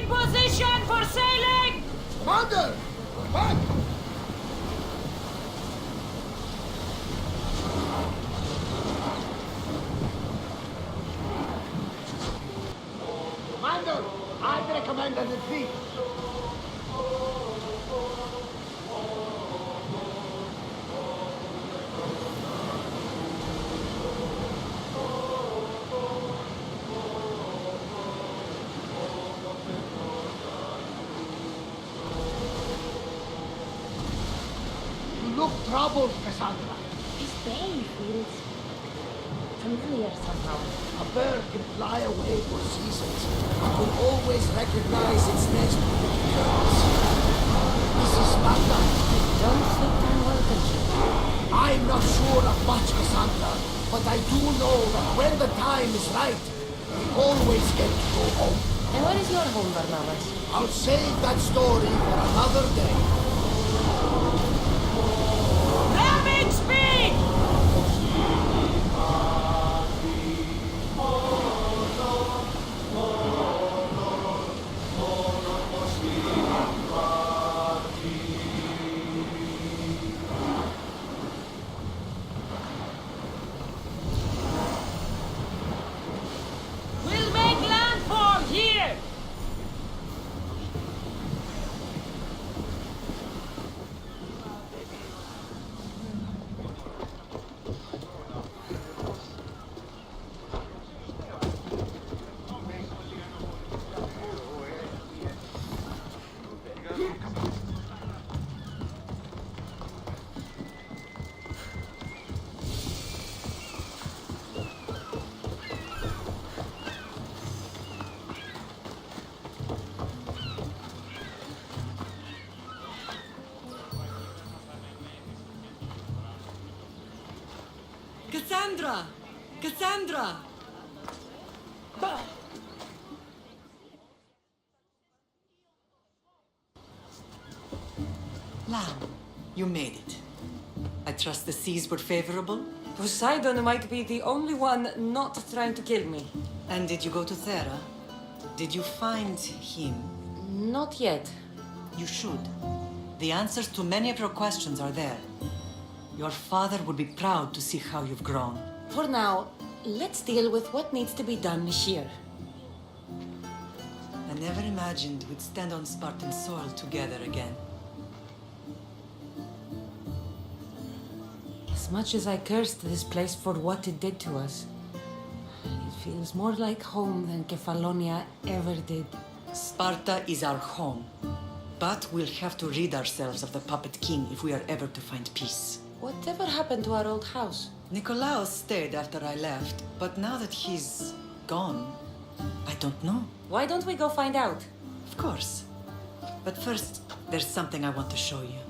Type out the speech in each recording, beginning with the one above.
position for sailing! Commander! Back! Commander! I recommend a retreat. You look troubled, Kassandra. His bay feels familiar somehow. A bird can fly away for seasons, but will always recognize its nest when it returns. This is Sparta. Don't think I'm welcome here. I'm not sure of much, Kassandra, but I do know that when the time is right, we always get to go home. And where is your home, Barnabas? I'll save that story for another day. Ramming speed! We'll make landfall here! Kassandra! Kassandra! Lamb, you made it. I trust the seas were favorable? Poseidon might be the only one not trying to kill me. And did you go to Thera? Did you find him? Not yet. You should. The answers to many of your questions are there. Your father would be proud to see how you've grown. For now, let's deal with what needs to be done here. I never imagined we'd stand on Spartan soil together again. As much as I cursed this place for what it did to us, it feels more like home than Kefalonia ever did. Sparta is our home. But we'll have to rid ourselves of the puppet king if we are ever to find peace. Whatever happened to our old house? Nikolaos stayed after I left, but now that he's gone, I don't know. Why don't we go find out? Of course. But first, there's something I want to show you.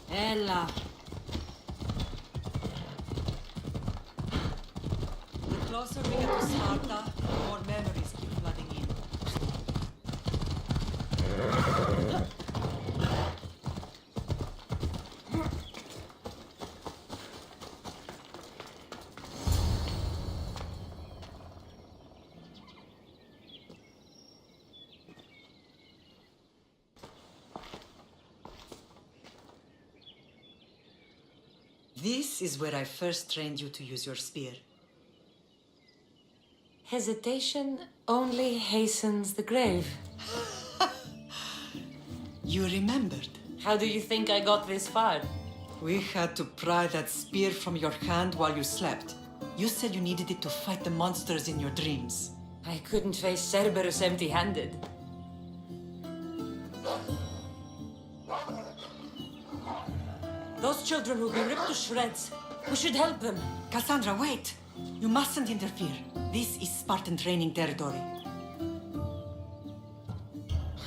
Ella. The closer we get to Sparta, the more memories keep flooding in. This is where I first trained you to use your spear. Hesitation only hastens the grave. You remembered. How do you think I got this far? We had to pry that spear from your hand while you slept. You said you needed it to fight the monsters in your dreams. I couldn't face Cerberus empty-handed. Those children will be ripped to shreds. We should help them. Cassandra, wait! You mustn't interfere. This is Spartan training territory.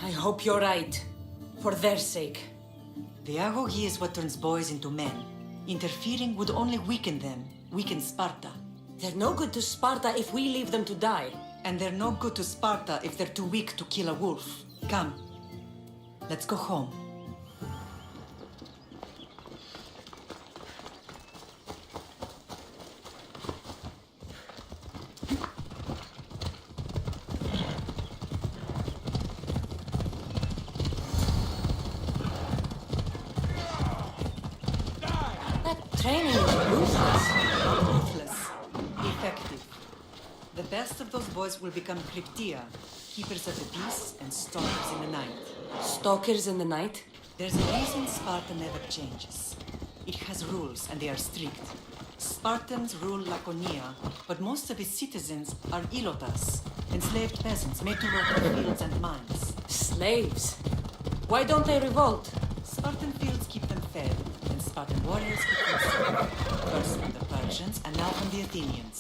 I hope you're right. For their sake. The agoge is what turns boys into men. Interfering would only weaken them, weaken Sparta. They're no good to Sparta if we leave them to die. And they're no good to Sparta if they're too weak to kill a wolf. Come, let's go home. Training is ruthless. Ruthless. Effective. The best of those boys will become Cryptia, keepers of the peace and stalkers in the night. Stalkers in the night? There's a reason Sparta never changes. It has rules and they are strict. Spartans rule Laconia, but most of its citizens are ilotas, enslaved peasants made to work in fields and mines. Slaves? Why don't they revolt? Spartan fields keep them fed, and Spartan warriors keep them safe. First from the Persians, and now from the Athenians.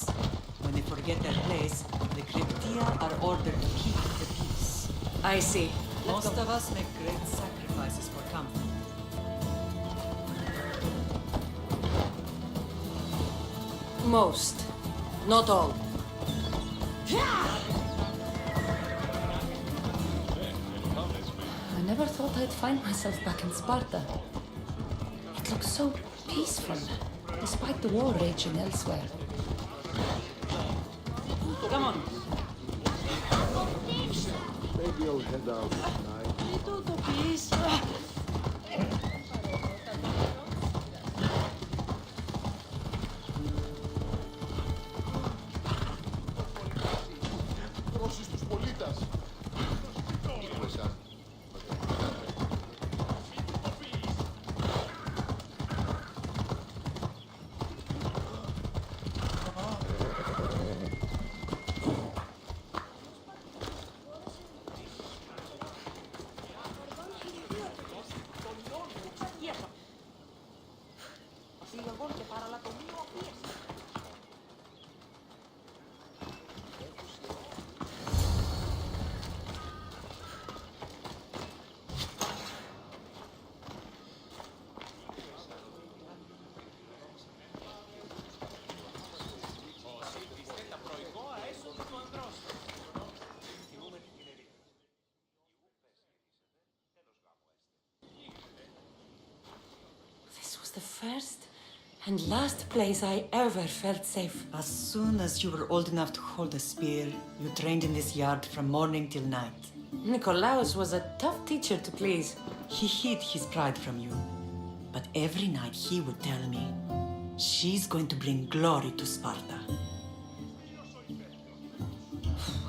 When they forget their place, the Cryptia are ordered to keep the peace. I see. Most of us make great sacrifices for comfort. Most. Not all. I never thought I'd find myself back in Sparta. It looks so peaceful, despite the war raging elsewhere. Come on. Maybe I'll head out tonight. Tutto, please. Δώσεις τους πολίτες. Ήρθω εσάς. This was the first and last place I ever felt safe. As soon as you were old enough to hold a spear, you trained in this yard from morning till night. Nikolaos was a tough teacher to please. He hid his pride from you. But every night he would tell me, she's going to bring glory to Sparta.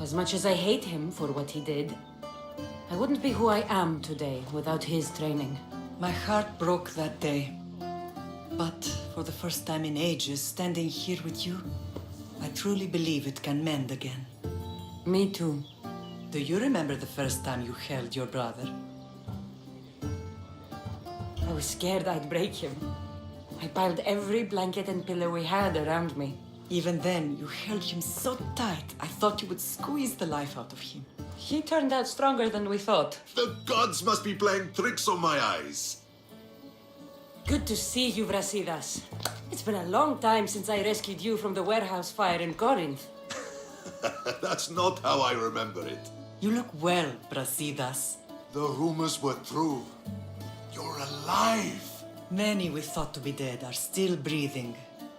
As much as I hate him for what he did, I wouldn't be who I am today without his training. My heart broke that day. But for the first time in ages, standing here with you, I truly believe it can mend again. Me too. Do you remember the first time you held your brother? I was scared I'd break him. I piled every blanket and pillow we had around me. Even then, you held him so tight, I thought you would squeeze the life out of him. He turned out stronger than we thought. The gods must be playing tricks on my eyes. Good to see you, Brasidas. It's been a long time since I rescued you from the warehouse fire in Corinth. That's not how I remember it. You look well, Brasidas. The rumors were true. You're alive. Many we thought to be dead are still breathing.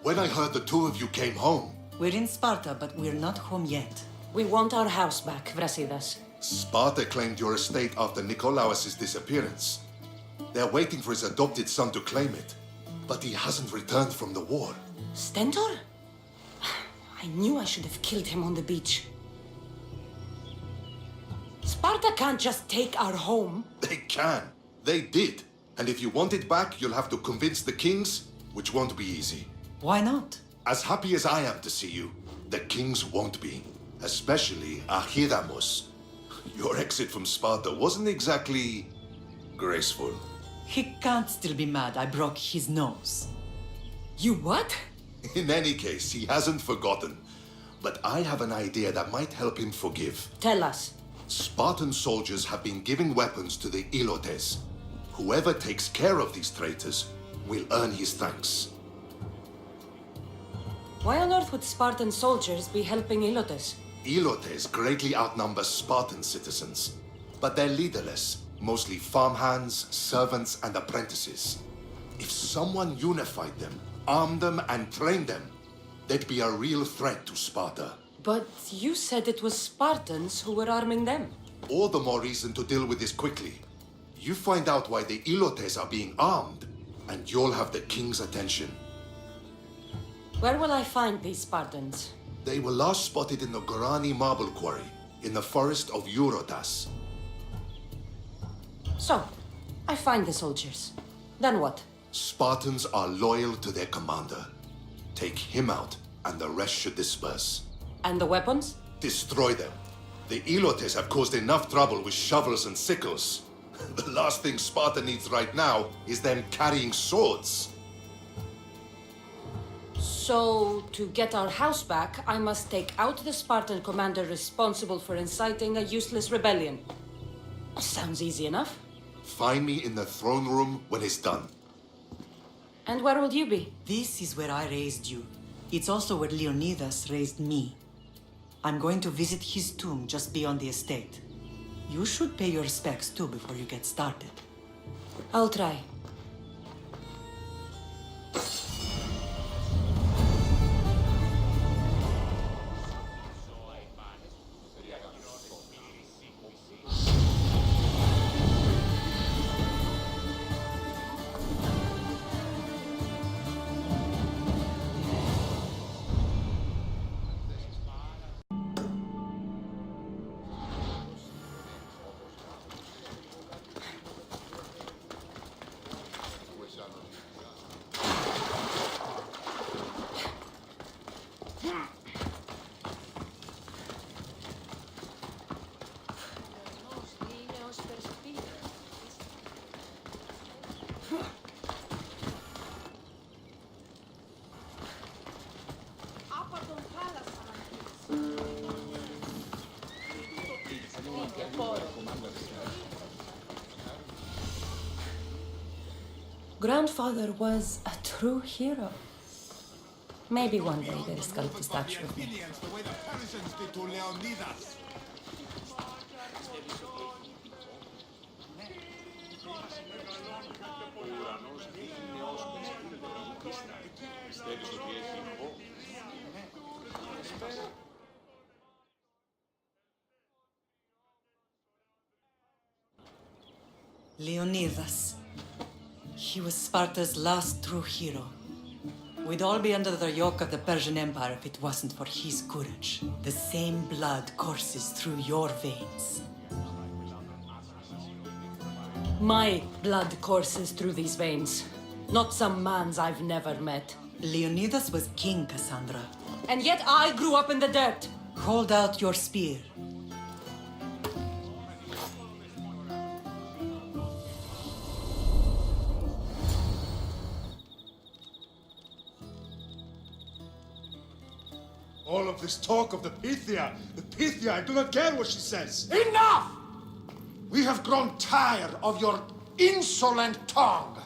When I heard the two of you came home, We're in Sparta, but we're not home yet. We want our house back, Brasidas. Sparta claimed your estate after Nikolaos' disappearance. They're waiting for his adopted son to claim it. but he hasn't returned from the war. Stentor? I knew I should have killed him on the beach. Sparta can't just take our home. They can. They did. And if you want it back, you'll have to convince the kings, which won't be easy. Why not? As happy as I am to see you, the kings won't be. Especially Archidamos. Your exit from Sparta wasn't exactly graceful. He can't still be mad I broke his nose. You what? In any case, he hasn't forgotten. But I have an idea that might help him forgive. Tell us. Spartan soldiers have been giving weapons to the Ilotes. Whoever takes care of these traitors will earn his thanks. Why on earth would Spartan soldiers be helping Ilotes? Ilotes greatly outnumber Spartan citizens, but they're leaderless, mostly farmhands, servants, and apprentices. If someone unified them, armed them, and trained them, they'd be a real threat to Sparta. But you said it was Spartans who were arming them. All the more reason to deal with this quickly. You find out why the Ilotes are being armed, and you'll have the king's attention. Where will I find these Spartans? They were last spotted in the Gorani marble quarry, in the forest of Eurotas. So, I find the soldiers. Then what? Spartans are loyal to their commander. Take him out, and the rest should disperse. And the weapons? Destroy them. The Ilotes have caused enough trouble with shovels and sickles. The last thing Sparta needs right now is them carrying swords. So, to get our house back, I must take out the Spartan commander responsible for inciting a useless rebellion. Sounds easy enough. Find me in the throne room when it's done. And where will you be? This is where I raised you. It's also where Leonidas raised me. I'm going to visit his tomb just beyond the estate. You should pay your respects too before you get started. I'll try. Grandfather was a true hero. Maybe one day they'll sculpt a statue of me. The way the Persians did to Leonidas. Leonidas. He was Sparta's last true hero. We'd all be under the yoke of the Persian Empire if it wasn't for his courage. The same blood courses through your veins. My blood courses through these veins. Not some man's I've never met. Leonidas was king, Kassandra. And yet I grew up in the dirt. Hold out your spear. All of this talk of the Pythia, I do not care what she says. Enough! We have grown tired of your insolent tongue.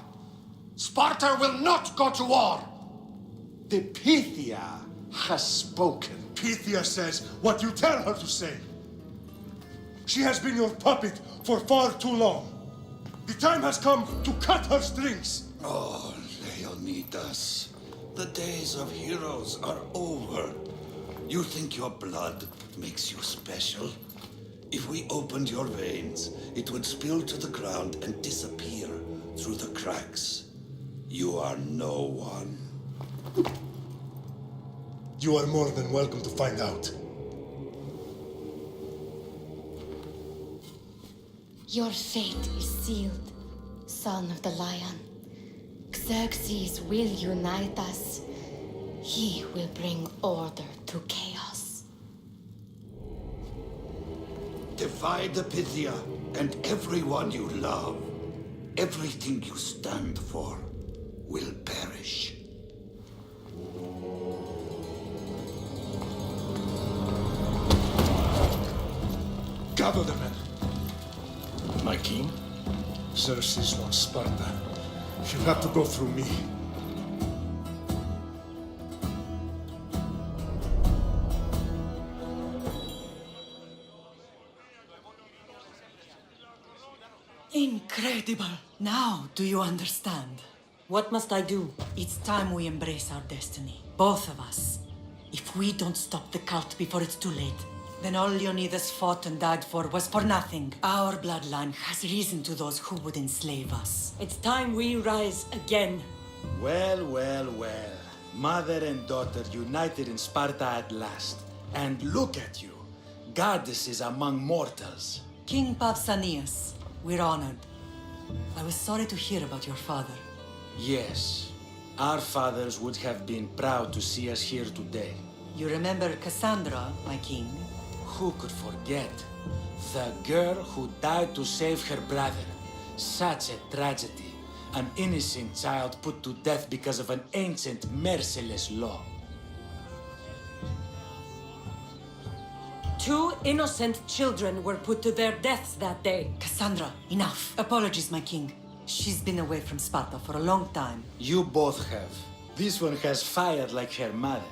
Sparta will not go to war. The Pythia has spoken. Pythia says what you tell her to say. She has been your puppet for far too long. The time has come to cut her strings. Oh, Leonidas, the days of heroes are over. You think your blood makes you special? If we opened your veins, it would spill to the ground and disappear through the cracks. You are no one. You are more than welcome to find out. Your fate is sealed, son of the lion. Xerxes will unite us. He will bring order to chaos. Divide the Pythia and everyone you love. Everything you stand for will perish. Gather the men. My king, Xerxes wants Sparta. He'll have to go through me. Incredible! Now, do you understand? What must I do? It's time we embrace our destiny. Both of us. If we don't stop the cult before it's too late, then all Leonidas fought and died for was for nothing. Our bloodline has risen to those who would enslave us. It's time we rise again. Well, well, well. Mother and daughter united in Sparta at last. And look at you. Goddesses among mortals. King Pausanias, we're honored. I was sorry to hear about your father. Yes. Our fathers would have been proud to see us here today. You remember Kassandra, my king? Who could forget? The girl who died to save her brother. Such a tragedy. An innocent child put to death because of an ancient, merciless law. 2 innocent children were put to their deaths that day. Kassandra, enough. Apologies, my king. She's been away from Sparta for a long time. You both have. This one has fired like her mother.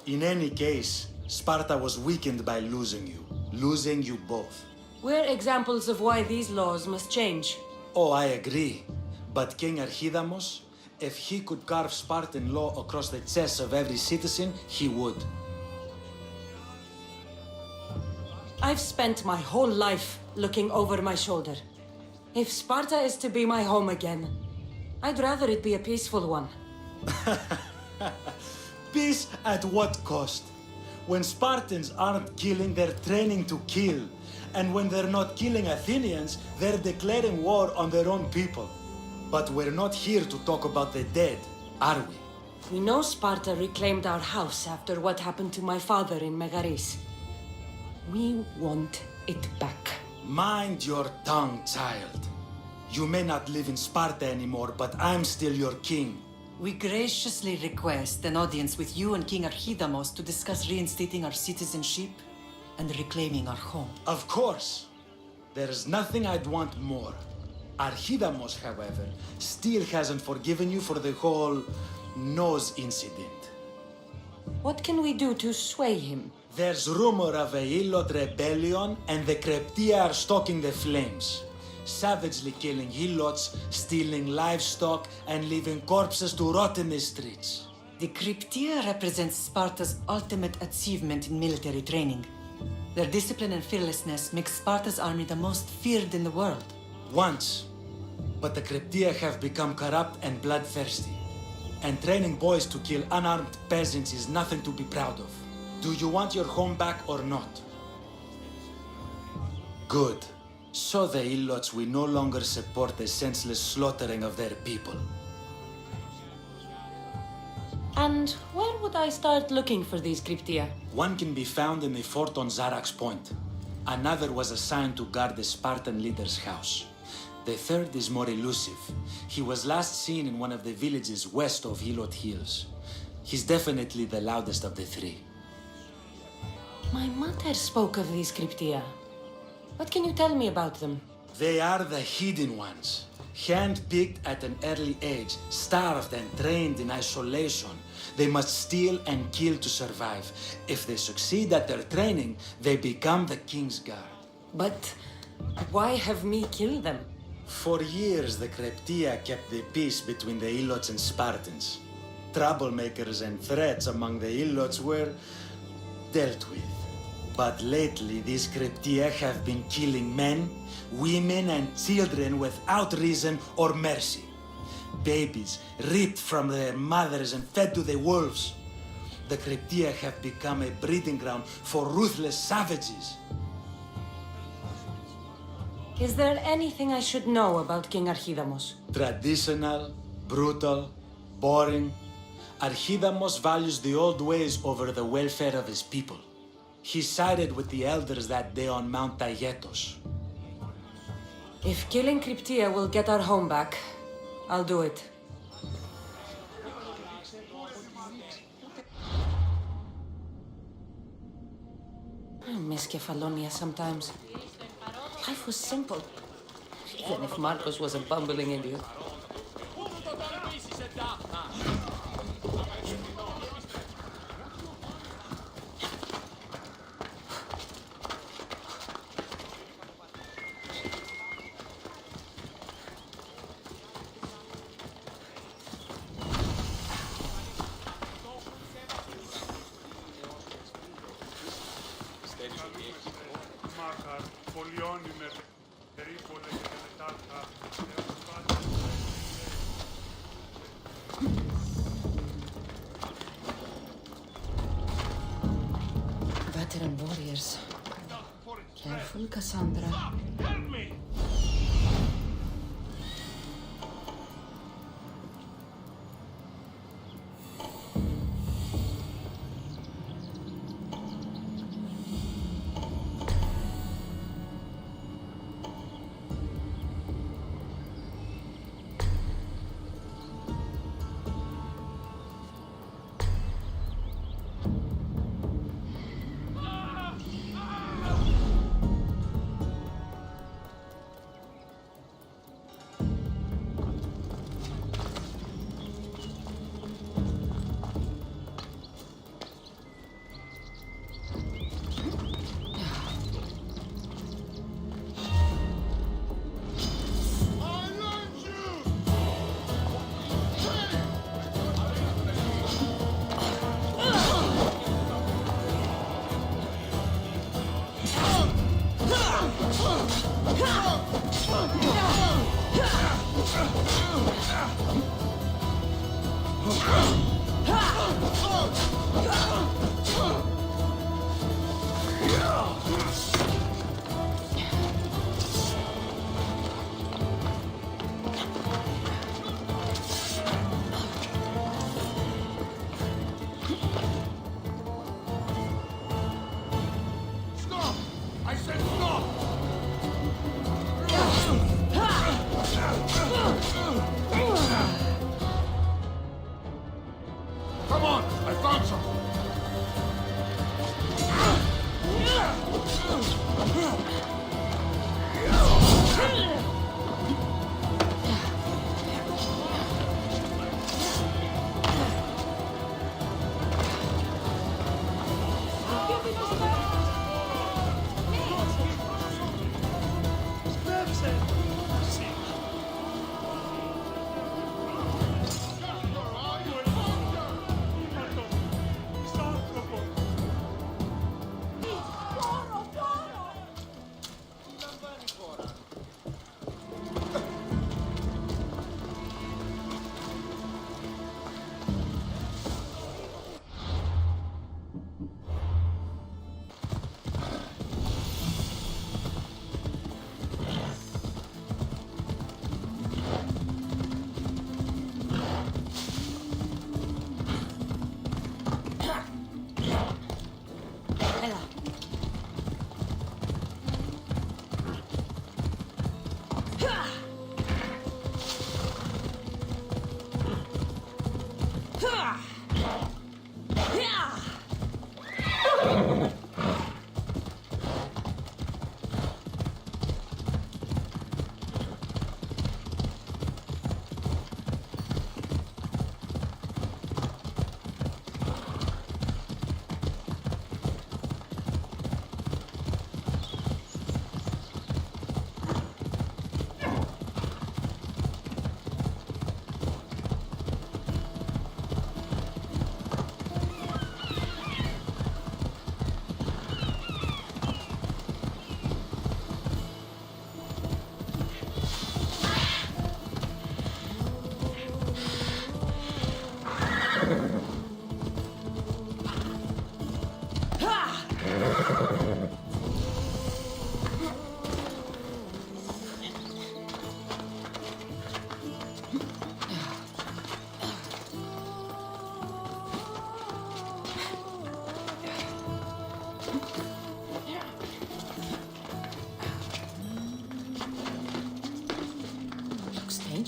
In any case, Sparta was weakened by losing you both. We're examples of why these laws must change. Oh, I agree. But King Archidamos, if he could carve Spartan law across the chests of every citizen, he would. I've spent my whole life looking over my shoulder. If Sparta is to be my home again, I'd rather it be a peaceful one. Peace at what cost? When Spartans aren't killing, they're training to kill. And when they're not killing Athenians, they're declaring war on their own people. But we're not here to talk about the dead, are we? We know Sparta reclaimed our house after what happened to my father in Megaris. We want it back. Mind your tongue, child. You may not live in Sparta anymore, but I'm still your king. We graciously request an audience with you and King Archidamos to discuss reinstating our citizenship and reclaiming our home. Of course. There's nothing I'd want more. Archidamos, however, still hasn't forgiven you for the whole nose incident. What can we do to sway him? There's rumor of a Helot rebellion, and the Kryptia are stoking the flames. Savagely killing Helots, stealing livestock, and leaving corpses to rot in the streets. The Kryptia represents Sparta's ultimate achievement in military training. Their discipline and fearlessness makes Sparta's army the most feared in the world. Once. But the Kryptia have become corrupt and bloodthirsty. And training boys to kill unarmed peasants is nothing to be proud of. Do you want your home back or not? Good. So the Helots will no longer support the senseless slaughtering of their people. And where would I start looking for these Kryptia? One can be found in the fort on Zarax Point. Another was assigned to guard the Spartan leader's house. The third is more elusive. He was last seen in one of the villages west of Helot Hills. He's definitely the loudest of the three. My mother spoke of these Kryptia. What can you tell me about them? They are the hidden ones. Hand-picked at an early age, starved and trained in isolation. They must steal and kill to survive. If they succeed at their training, they become the king's guard. But why have me kill them? For years, the Kryptia kept the peace between the Helots and Spartans. Troublemakers and threats among the Helots were dealt with. But lately, these Cryptia have been killing men, women, and children without reason or mercy. Babies ripped from their mothers and fed to the wolves. The Cryptia have become a breeding ground for ruthless savages. Is there anything I should know about King Archidamos? Traditional, brutal, boring. Archidamos values the old ways over the welfare of his people. He sided with the elders that day on Mount Taygetos. If killing Cryptia will get our home back, I'll do it. I miss Kefalonia sometimes. Life was simple, even if Marcos was a bumbling idiot. Veteran warriors. Careful, Kassandra. Help me! Come on, I found something.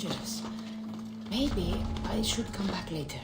dangerous. Maybe I should come back later.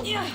Yeah.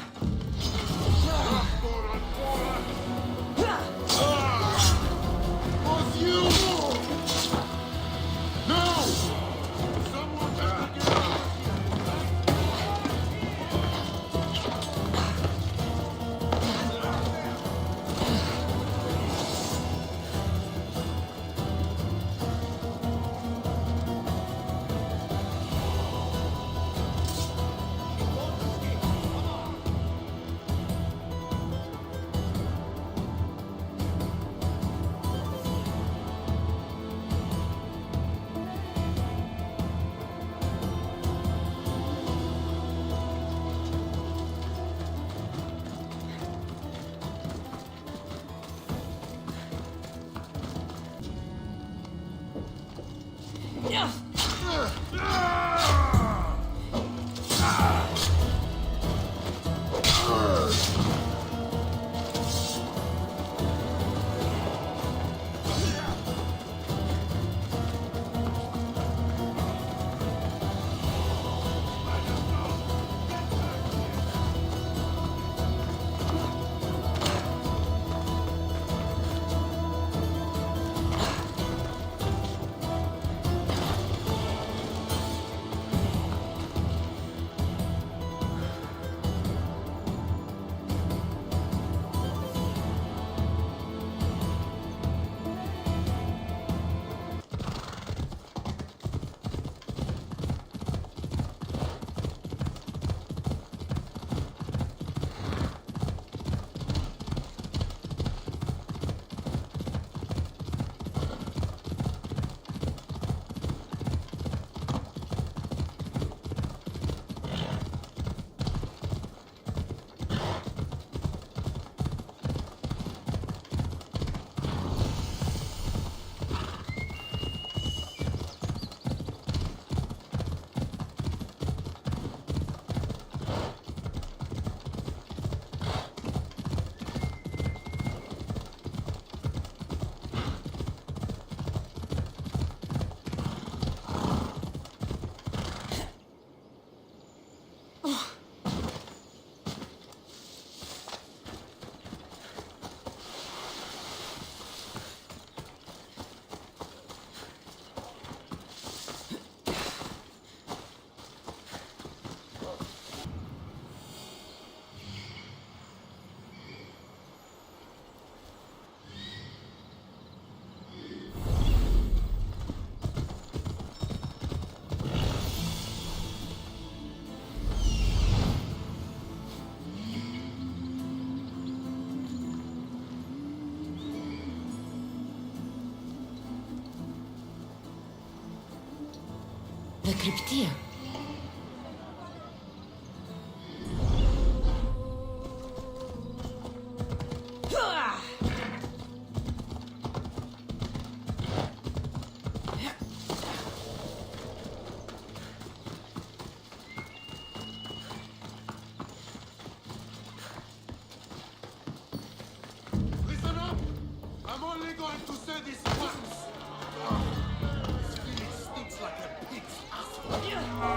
The Cryptia.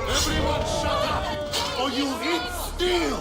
Everyone shut up, or you eat steel!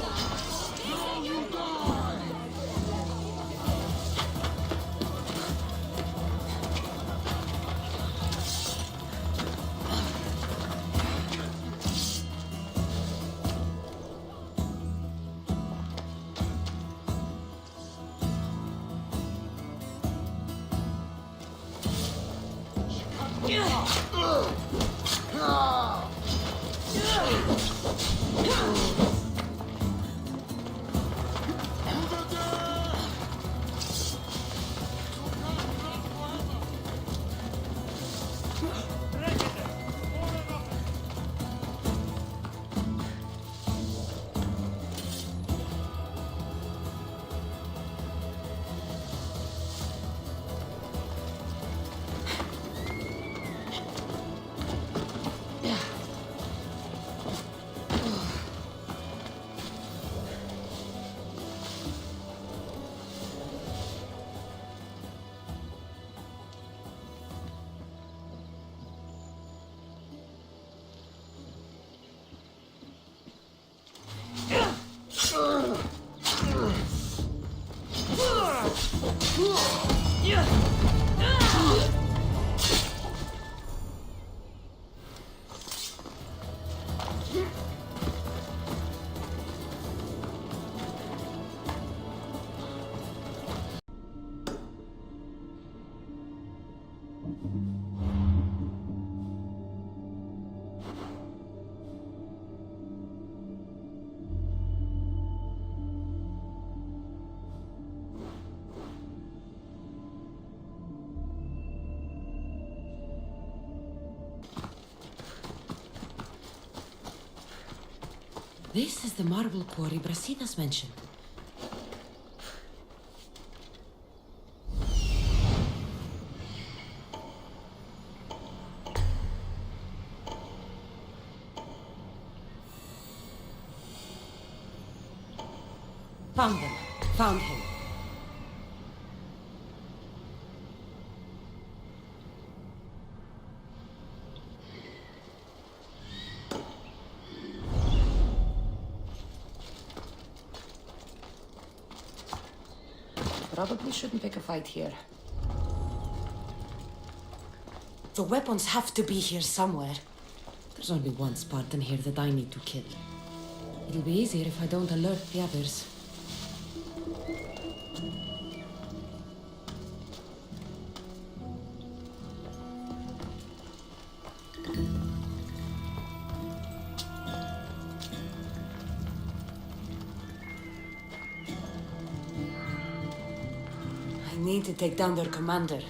This is the marble quarry Brasidas mentioned. Found them. Found him. Probably shouldn't pick a fight here. The weapons have to be here somewhere. There's only one Spartan here that I need to kill. It'll be easier if I don't alert the others. I need to take down their commander.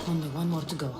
Only one more to go.